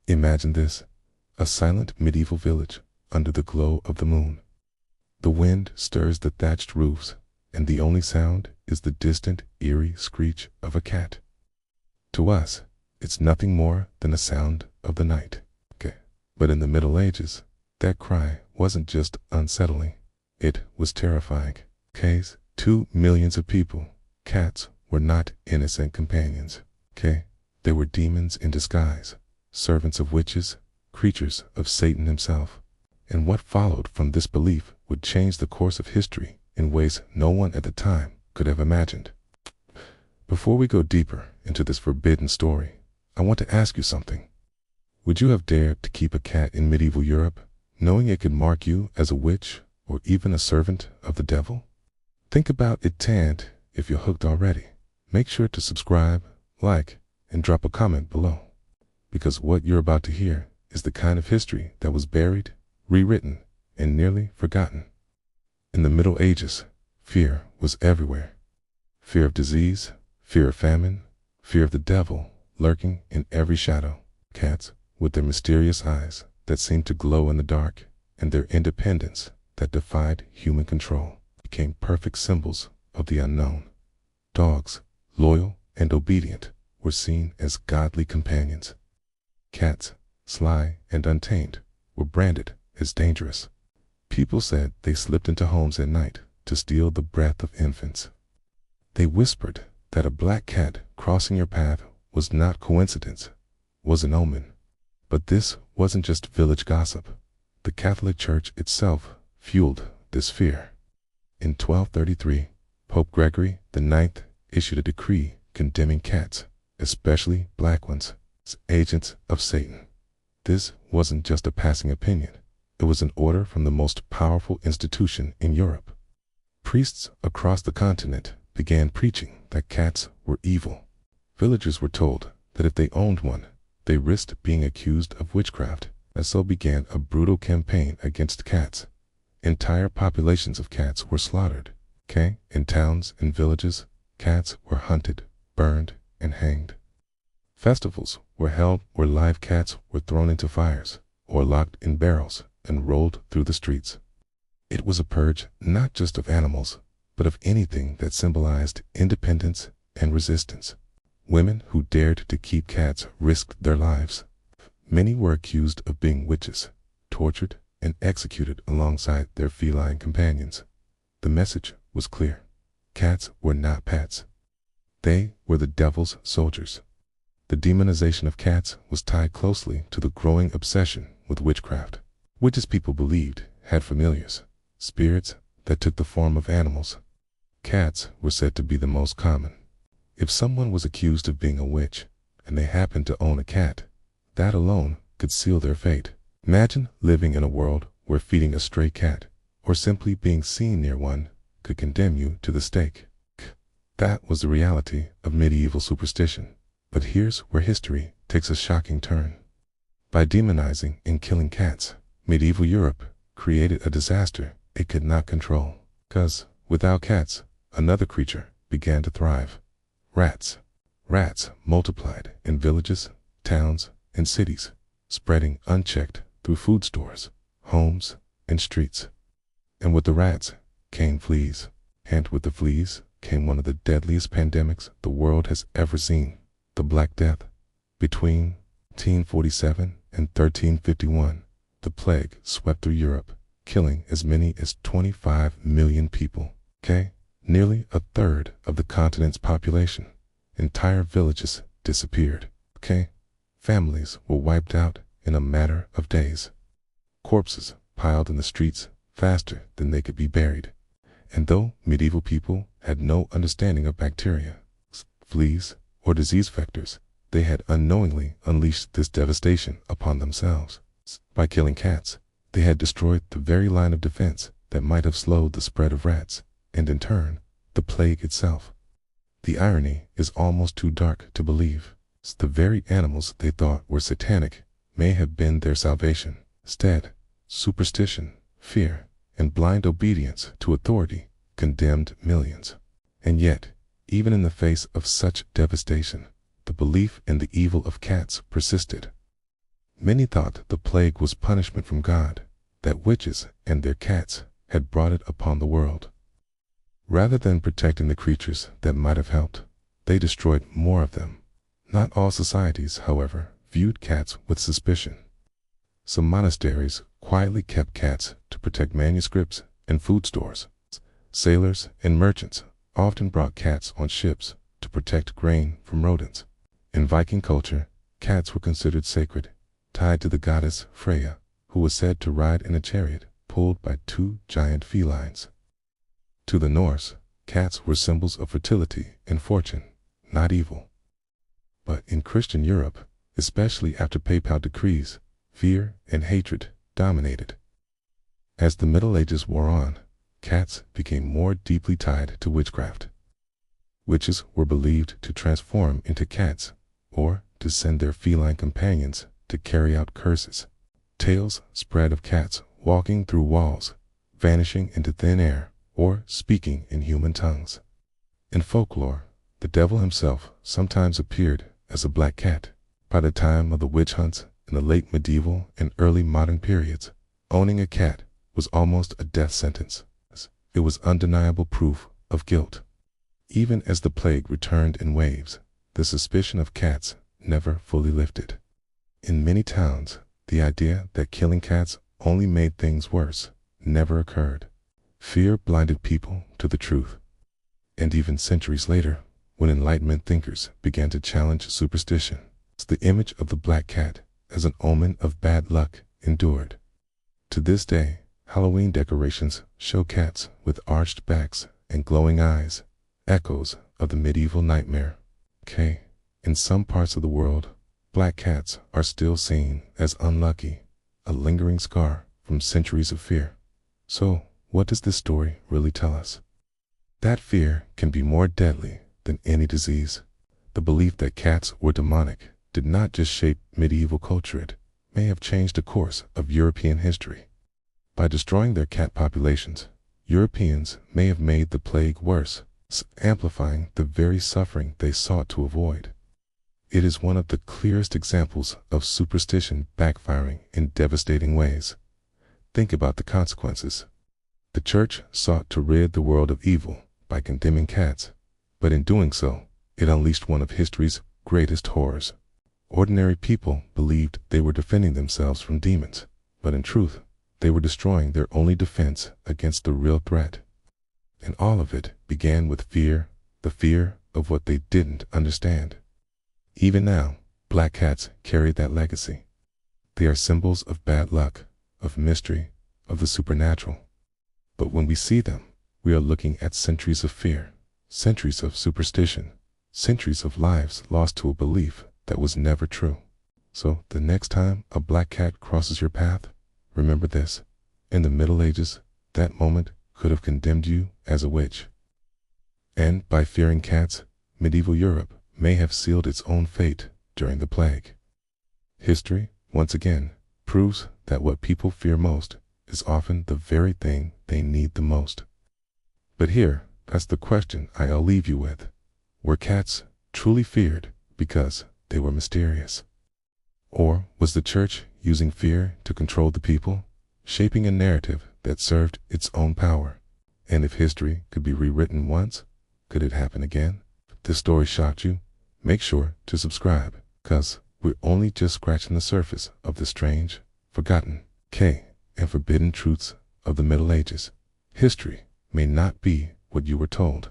Imagine this, a silent medieval village under the glow of the moon. The wind stirs the thatched roofs, and the only sound is the distant, eerie screech of a cat. To us, it's nothing more than the sound of the night. But in the Middle Ages, that cry wasn't just unsettling, it was terrifying. 2 millions of people, cats were not innocent companions. They were demons in disguise, servants of witches, creatures of Satan himself. And what followed from this belief would change the course of history in ways no one at the time could have imagined. Before we go deeper into this forbidden story, I want to ask you something. Would you have dared to keep a cat in medieval Europe, knowing it could mark you as a witch or even a servant of the devil? Think about it, and if you're hooked already, make sure to subscribe, like, and drop a comment below. Because what you're about to hear is the kind of history that was buried, rewritten, and nearly forgotten. In the Middle Ages, fear was everywhere. Fear of disease, fear of famine, fear of the devil lurking in every shadow. Cats, with their mysterious eyes that seemed to glow in the dark, and their independence that defied human control, became perfect symbols of the unknown. Dogs, loyal and obedient, were seen as godly companions. Cats, sly and untamed, were branded as dangerous. People said they slipped into homes at night to steal the breath of infants. They whispered that a black cat crossing your path was not coincidence, was an omen. But this wasn't just village gossip. The Catholic Church itself fueled this fear. In 1233, Pope Gregory IX issued a decree condemning cats, especially black ones, as agents of Satan. This wasn't just a passing opinion. It was an order from the most powerful institution in Europe. Priests across the continent began preaching that cats were evil. Villagers were told that if they owned one, they risked being accused of witchcraft, and so began a brutal campaign against cats. Entire populations of cats were slaughtered. In towns and villages, cats were hunted, burned, and hanged. Festivals were held where live cats were thrown into fires, or locked in barrels and rolled through the streets. It was a purge not just of animals, but of anything that symbolized independence and resistance. Women who dared to keep cats risked their lives. Many were accused of being witches, tortured, and executed alongside their feline companions. The message was clear. Cats were not pets. They were the devil's soldiers. The demonization of cats was tied closely to the growing obsession with witchcraft. Witches, people believed, had familiars, spirits that took the form of animals. Cats were said to be the most common. If someone was accused of being a witch, and they happened to own a cat, that alone could seal their fate. Imagine living in a world where feeding a stray cat, or simply being seen near one, could condemn you to the stake. That was the reality of medieval superstition. But here's where history takes a shocking turn. By demonizing and killing cats, medieval Europe created a disaster it could not control. 'Cause without cats, another creature began to thrive. Rats. Rats multiplied in villages, towns, and cities, spreading unchecked through food stores, homes, and streets. And with the rats came fleas. And with the fleas came one of the deadliest pandemics the world has ever seen, the Black Death. Between 1347 and 1351, the plague swept through Europe, killing as many as 25 million people. Nearly a third of the continent's population. Entire villages disappeared. Families were wiped out in a matter of days. Corpses piled in the streets faster than they could be buried. And though medieval people had no understanding of bacteria, fleas, or disease vectors, they had unknowingly unleashed this devastation upon themselves. By killing cats, they had destroyed the very line of defense that might have slowed the spread of rats, and in turn, the plague itself. The irony is almost too dark to believe. The very animals they thought were satanic may have been their salvation. Instead, superstition, fear, and blind obedience to authority condemned millions. And yet, even in the face of such devastation, the belief in the evil of cats persisted. Many thought the plague was punishment from God, that witches and their cats had brought it upon the world. Rather than protecting the creatures that might have helped, they destroyed more of them. Not all societies, however, viewed cats with suspicion. Some monasteries quietly kept cats to protect manuscripts and food stores. Sailors and merchants often brought cats on ships to protect grain from rodents. In Viking culture, cats were considered sacred, tied to the goddess Freya, who was said to ride in a chariot pulled by two giant felines. To the Norse, cats were symbols of fertility and fortune, not evil. But in Christian Europe, especially after papal decrees, fear and hatred dominated. As the Middle Ages wore on, cats became more deeply tied to witchcraft. Witches were believed to transform into cats, or to send their feline companions to carry out curses. Tales spread of cats walking through walls, vanishing into thin air, or speaking in human tongues. In folklore, the devil himself sometimes appeared as a black cat. By the time of the witch hunts in the late medieval and early modern periods, owning a cat was almost a death sentence. It was undeniable proof of guilt. Even as the plague returned in waves, the suspicion of cats never fully lifted. In many towns, the idea that killing cats only made things worse never occurred. Fear blinded people to the truth. And even centuries later, when Enlightenment thinkers began to challenge superstition, the image of the black cat as an omen of bad luck endured. To this day, Halloween decorations show cats with arched backs and glowing eyes, echoes of the medieval nightmare. In some parts of the world, black cats are still seen as unlucky, a lingering scar from centuries of fear. So, what does this story really tell us? That fear can be more deadly than any disease. The belief that cats were demonic did not just shape medieval culture, it may have changed the course of European history. By destroying their cat populations, Europeans may have made the plague worse, amplifying the very suffering they sought to avoid. It is one of the clearest examples of superstition backfiring in devastating ways. Think about the consequences. The church sought to rid the world of evil by condemning cats, but in doing so, it unleashed one of history's greatest horrors. Ordinary people believed they were defending themselves from demons, but in truth, they were destroying their only defense against the real threat. And all of it began with fear, the fear of what they didn't understand. Even now, black cats carry that legacy. They are symbols of bad luck, of mystery, of the supernatural. But when we see them, we are looking at centuries of fear, centuries of superstition, centuries of lives lost to a belief that was never true. So the next time a black cat crosses your path, remember this: in the Middle Ages, that moment could have condemned you as a witch. And by fearing cats, medieval Europe may have sealed its own fate during the plague. History, once again, proves that what people fear most is often the very thing they need the most. But here, that's the question I'll leave you with. Were cats truly feared because they were mysterious? Or was the church using fear to control the people, shaping a narrative that served its own power? And if history could be rewritten once, could it happen again? If this story shocked you, make sure to subscribe, cause we're only just scratching the surface of the strange, forgotten, and forbidden truths of the Middle Ages. History may not be what you were told,